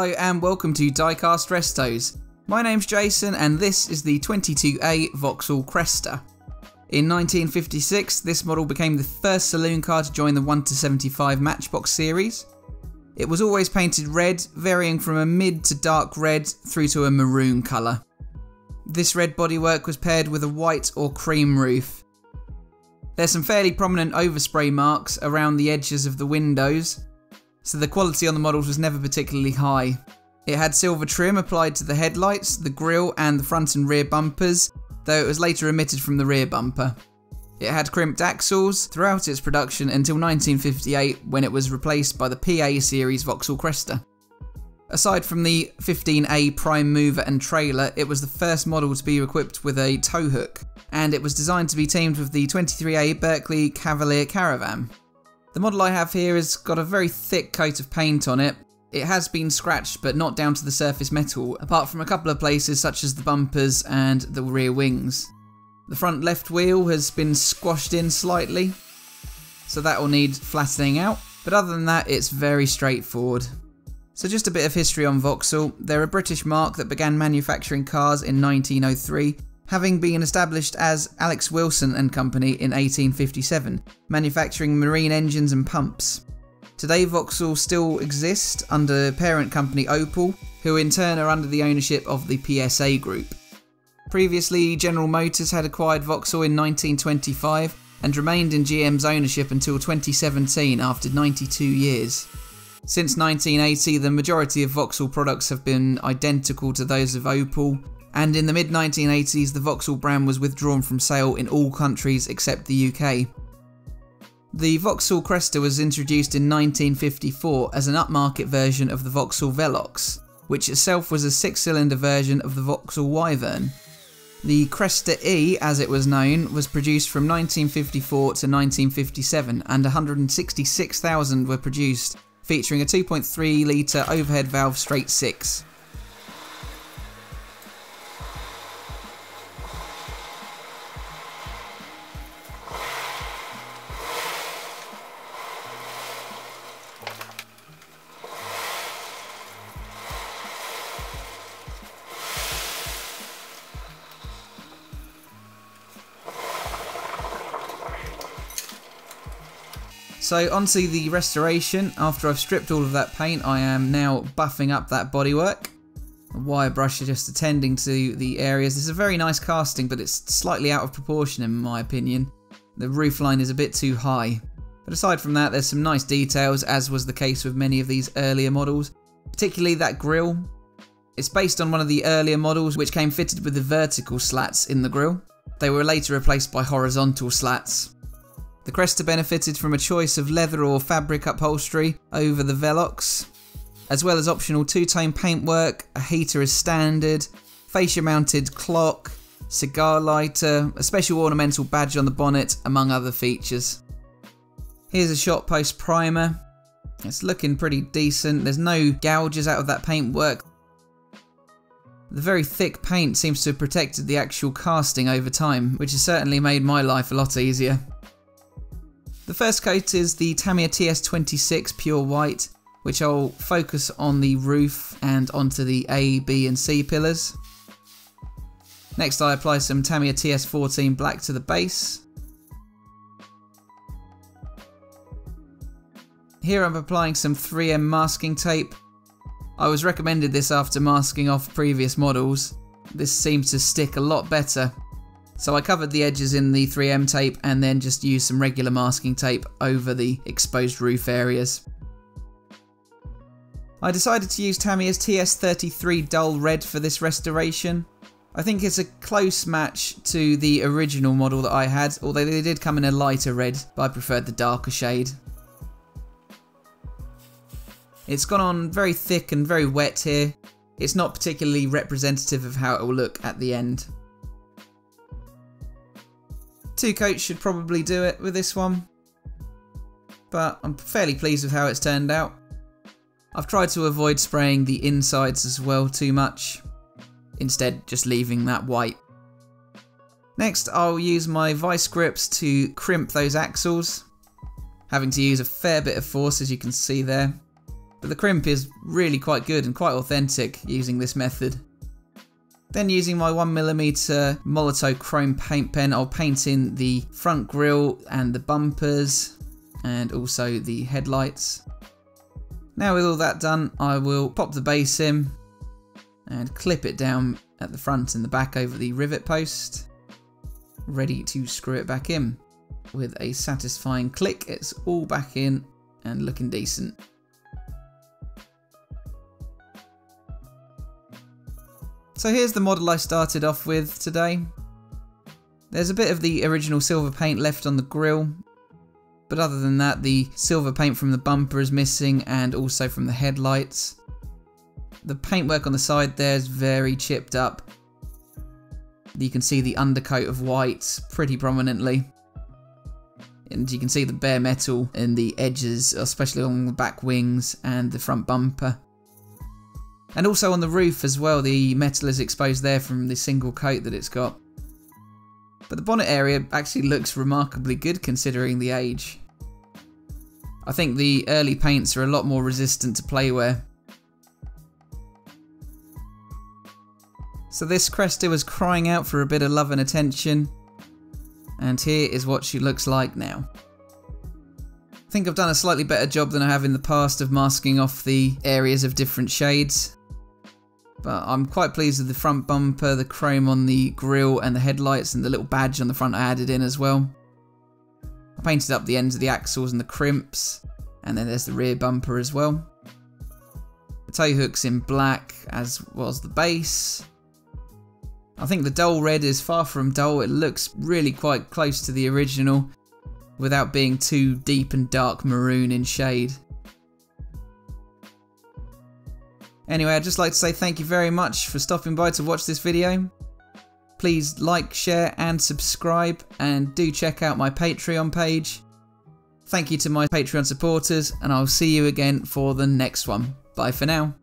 Hello and welcome to DieCastRestos. My name's Jason and this is the 22A Vauxhall Cresta. In 1956, this model became the first saloon car to join the 1-75 Matchbox series. It was always painted red, varying from a mid to dark red through to a maroon colour. This red bodywork was paired with a white or cream roof. There's some fairly prominent overspray marks around the edges of the windows, so the quality on the models was never particularly high. It had silver trim applied to the headlights, the grille and the front and rear bumpers, though it was later omitted from the rear bumper. It had crimped axles throughout its production until 1958 when it was replaced by the PA series Vauxhall Cresta. Aside from the 15A prime mover and trailer, it was the first model to be equipped with a tow hook, and it was designed to be teamed with the 23A Berkeley Cavalier Caravan. The model I have here has got a very thick coat of paint on it. It has been scratched but not down to the surface metal, apart from a couple of places such as the bumpers and the rear wings. The front left wheel has been squashed in slightly, so that will need flattening out, but other than that it's very straightforward. So just a bit of history on Vauxhall. They're a British marque that began manufacturing cars in 1903, having been established as Alex Wilson and Company in 1857, manufacturing marine engines and pumps. Today Vauxhall still exist under parent company Opel, who in turn are under the ownership of the PSA Group. Previously, General Motors had acquired Vauxhall in 1925 and remained in GM's ownership until 2017 after 92 years. Since 1980, the majority of Vauxhall products have been identical to those of Opel, and in the mid-1980s the Vauxhall brand was withdrawn from sale in all countries except the UK. The Vauxhall Cresta was introduced in 1954 as an upmarket version of the Vauxhall Velox, which itself was a 6-cylinder version of the Vauxhall Wyvern. The Cresta E, as it was known, was produced from 1954 to 1957 and 166,000 were produced, featuring a 2.3 litre overhead valve straight 6. So onto the restoration. After I've stripped all of that paint, I am now buffing up that bodywork. A wire brush is just attending to the areas. This is a very nice casting, but it's slightly out of proportion in my opinion. The roofline is a bit too high. But aside from that, there's some nice details, as was the case with many of these earlier models, particularly that grille. It's based on one of the earlier models which came fitted with the vertical slats in the grille. They were later replaced by horizontal slats. The Cresta benefited from a choice of leather or fabric upholstery over the Velox, as well as optional two-tone paintwork, a heater as standard, fascia-mounted clock, cigar lighter, a special ornamental badge on the bonnet, among other features. Here's a shot post primer. It's looking pretty decent. There's no gouges out of that paintwork. The very thick paint seems to have protected the actual casting over time, which has certainly made my life a lot easier. The first coat is the Tamiya TS26 Pure White, which I'll focus on the roof and onto the A, B and C pillars. Next I apply some Tamiya TS14 Black to the base. Here I'm applying some 3M masking tape. I was recommended this after masking off previous models. This seems to stick a lot better. So I covered the edges in the 3M tape and then just used some regular masking tape over the exposed roof areas. I decided to use Tamiya's TS33 Dull Red for this restoration. I think it's a close match to the original model that I had, although they did come in a lighter red, but I preferred the darker shade. It's gone on very thick and very wet here. It's not particularly representative of how it will look at the end. 2 coats should probably do it with this one, but I'm fairly pleased with how it's turned out. I've tried to avoid spraying the insides as well too much, instead just leaving that white. Next I'll use my vice grips to crimp those axles, having to use a fair bit of force as you can see there. but the crimp is really quite good and quite authentic using this method. Then using my 1mm Molotow chrome paint pen, I'll paint in the front grille and the bumpers and also the headlights. Now with all that done, I will pop the base in and clip it down at the front and the back over the rivet post, ready to screw it back in. With a satisfying click, it's all back in and looking decent. So here's the model I started off with today. There's a bit of the original silver paint left on the grille, but other than that the silver paint from the bumper is missing and also from the headlights. The paintwork on the side there is very chipped up. You can see the undercoat of white pretty prominently. And you can see the bare metal in the edges, especially along the back wings and the front bumper. And also on the roof as well, the metal is exposed there from the single coat that it's got. But the bonnet area actually looks remarkably good considering the age. I think the early paints are a lot more resistant to play wear. So this Cresta was crying out for a bit of love and attention, and here is what she looks like now. I think I've done a slightly better job than I have in the past of masking off the areas of different shades, but I'm quite pleased with the front bumper, the chrome on the grille and the headlights, and the little badge on the front I added in as well. I painted up the ends of the axles and the crimps, and then there's the rear bumper as well. The tow hook's in black, as was the base. I think the dull red is far from dull, it looks really quite close to the original without being too deep and dark maroon in shade. Anyway, I'd just like to say thank you very much for stopping by to watch this video. Please like, share and subscribe, and do check out my Patreon page. Thank you to my Patreon supporters, and I'll see you again for the next one. Bye for now.